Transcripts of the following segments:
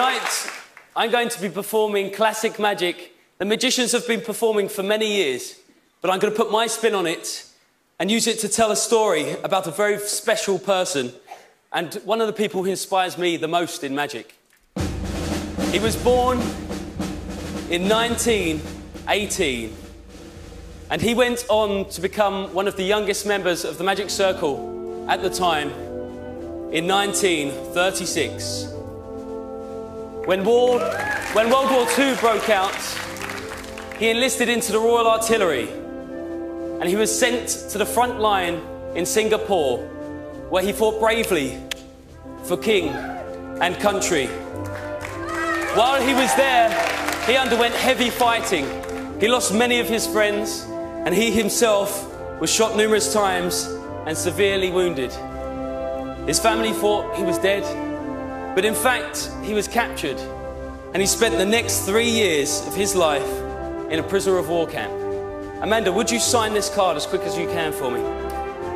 Tonight, I'm going to be performing classic magic that magicians have been performing for many years, but I'm going to put my spin on it and use it to tell a story about a very special person and one of the people who inspires me the most in magic. He was born in 1918, and he went on to become one of the youngest members of the Magic Circle at the time in 1936. When World War II broke out, he enlisted into the Royal Artillery, and he was sent to the front line in Singapore, where he fought bravely for king and country. While he was there, he underwent heavy fighting. He lost many of his friends, and he himself was shot numerous times and severely wounded. His family thought he was dead, but in fact, he was captured, and he spent the next 3 years of his life in a prisoner of war camp. Amanda, would you sign this card as quick as you can for me?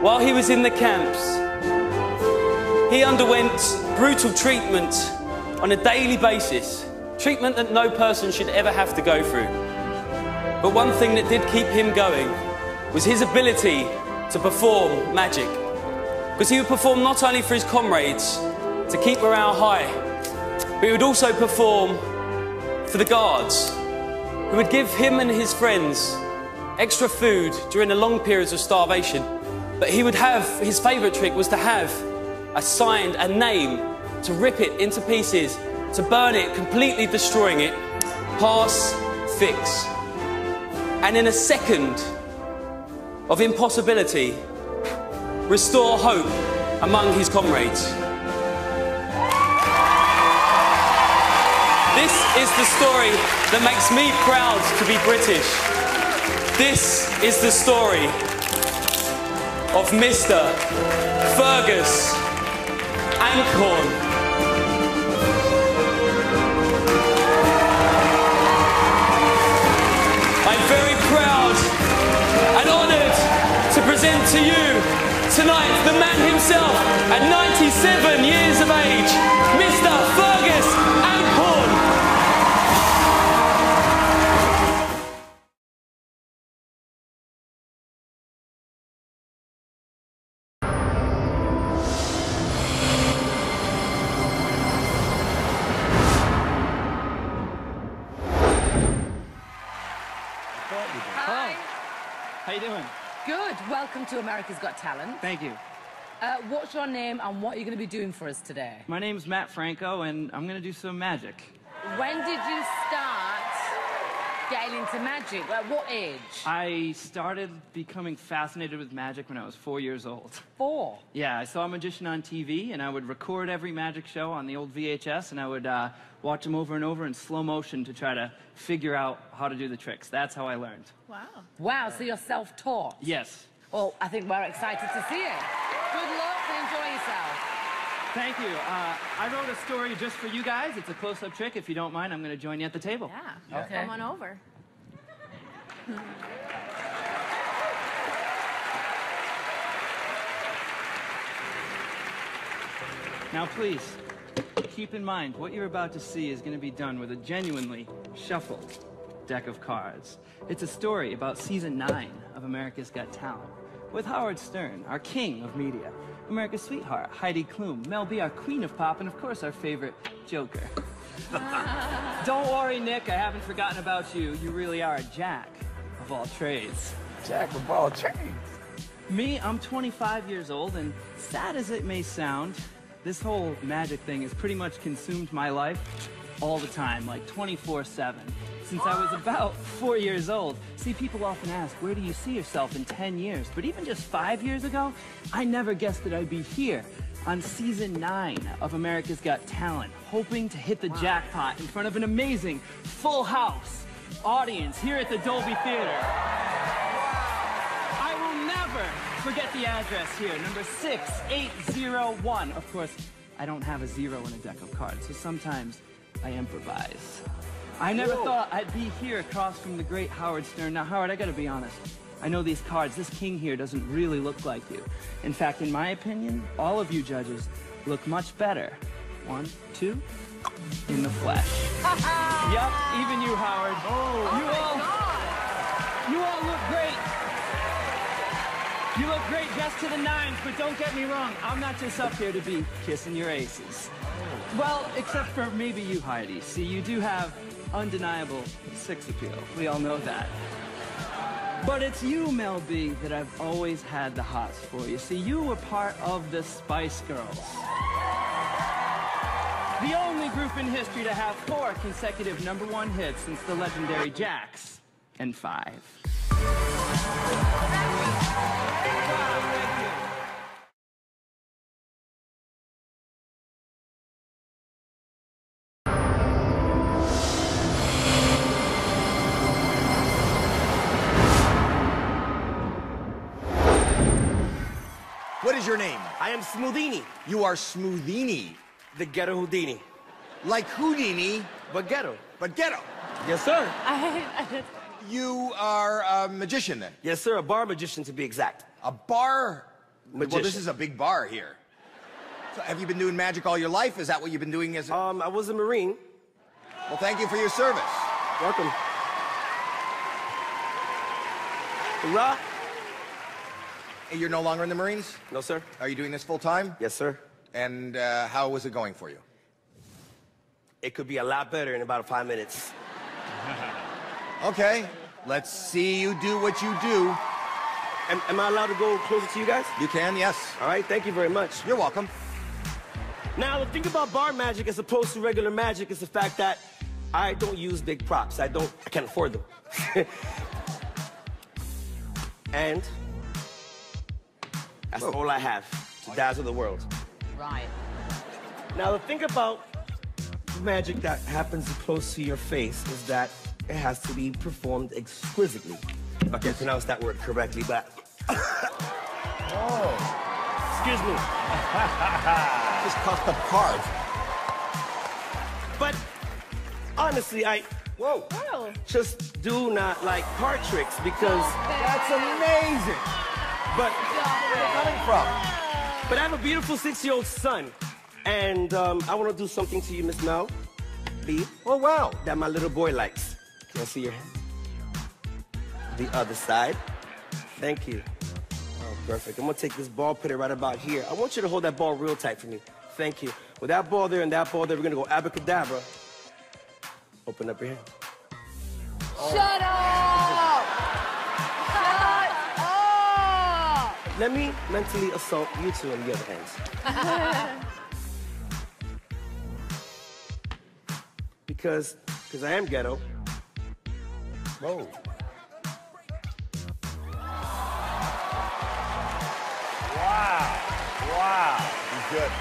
While he was in the camps, he underwent brutal treatment on a daily basis, treatment that no person should ever have to go through. But one thing that did keep him going was his ability to perform magic. Because he would perform not only for his comrades, to keep morale high, but he would also perform for the guards, who would give him and his friends extra food during the long periods of starvation. But he would have, his favourite trick was to have a name, to rip it into pieces, to burn it, completely destroying it, pass, fix. And in a second of impossibility, restore hope among his comrades. This is the story that makes me proud to be British. This is the story of Mr. Fergus Ankhorn. I'm very proud and honoured to present to you tonight the man himself at 97 years of age, Mr. Fergus Ankhorn. Hi. How you doing? Good. Welcome to America's Got Talent. Thank you. What's your name and what are you going to be doing for us today? My name's Matt Franco, and I'm going to do some magic. When did you start getting into magic? At what age? I started becoming fascinated with magic when I was 4 years old. 4? Yeah, I saw a magician on TV, and I would record every magic show on the old VHS, and I would watch them over and over in slow motion to try to figure out how to do the tricks. That's how I learned. Wow. Wow, so you're self-taught? Yes. Well, I think we're excited to see it. Good luck and enjoy yourself. Thank you. I wrote a story just for you guys. It's a close-up trick. If you don't mind, I'm going to join you at the table. Yeah. Okay. Come on over. Now, please, keep in mind, what you're about to see is going to be done with a genuinely shuffled deck of cards. It's a story about season 9 of America's Got Talent, with Howard Stern, our king of media, America's sweetheart, Heidi Klum, Mel B, our queen of pop, and of course, our favorite Joker. Don't worry, Nick, I haven't forgotten about you. You really are a jack of all trades. Jack of all trades. Me, I'm 25 years old, and sad as it may sound, this whole magic thing has pretty much consumed my life all the time, like 24/7, since I was about 4 years old. See, people often ask, where do you see yourself in 10 years? But even just 5 years ago, I never guessed that I'd be here on season 9 of America's Got Talent, hoping to hit the jackpot in front of an amazing full house audience here at the Dolby Theater. I will never forget the address here, number 6801. Of course, I don't have a 0 in a deck of cards, so sometimes I improvise. I never thought I'd be here across from the great Howard Stern. Now, Howard, I gotta be honest. I know these cards, this king here doesn't really look like you. In fact, in my opinion, all of you judges look much better. 1, 2. in the flesh. Yep, even you, Howard. You all look great. You look great dressed to the nines, but don't get me wrong, I'm not just up here to be kissing your aces. Well, except for maybe you, Heidi. See, you do have undeniable sex appeal. We all know that. But it's you, Mel B, that I've always had the hots for. You see, you were part of the Spice Girls. The only group in history to have 4 consecutive #1 hits since the legendary Jax and 5. What is your name? I am Smoothini, You are Smoothini. the ghetto Houdini. Like Houdini, But ghetto. but ghetto. Yes, sir. You are a magician then? Yes, sir. A bar magician, to be exact. A bar? Well, Magician. this is a big bar here. So have you been doing magic all your life? Is that what you've been doing as a... I was a Marine. Well, thank you for your service. Welcome. Hoorah. Hey, you're no longer in the Marines? No, sir. Are you doing this full time? Yes, sir. And how was it going for you? It could be a lot better in about 5 minutes. Okay, let's see you do what you do. Am I allowed to go closer to you guys? You can, yes. All right, thank you very much. You're welcome. Now, the thing about bar magic as opposed to regular magic is the fact that I don't use big props. I can't afford them. And that's all I have to dazzle the world. Right. Now, the thing about magic that happens close to your face is that it has to be performed exquisitely. If I can pronounce that word correctly, but... Oh. Excuse me. Just caught the part. But honestly, I just do not like card tricks because... That's amazing. But Where are you coming from? I have a beautiful 6-year-old son, and I want to do something to you, Miss Mel B, Oh, wow. that my little boy likes. Can I see your hand? The other side. Thank you. Oh, perfect. I'm gonna take this ball, put it right about here. I want you to hold that ball real tight for me. Thank you. With that ball there and that ball there, we're gonna go abracadabra. Open up your hand. Shut up! Shut up! Let me mentally assault you two on the other hands. Because I am ghetto. Whoa. Wow. Wow. He's good.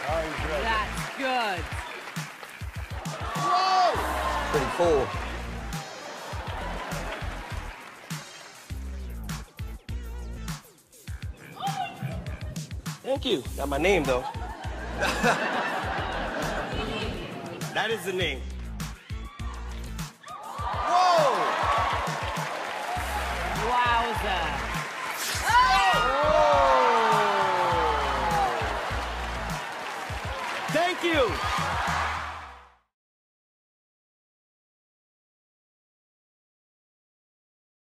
Oh, he's really good. That's good. Whoa! Pretty cool. Thank you. Got my name, though. That is the name.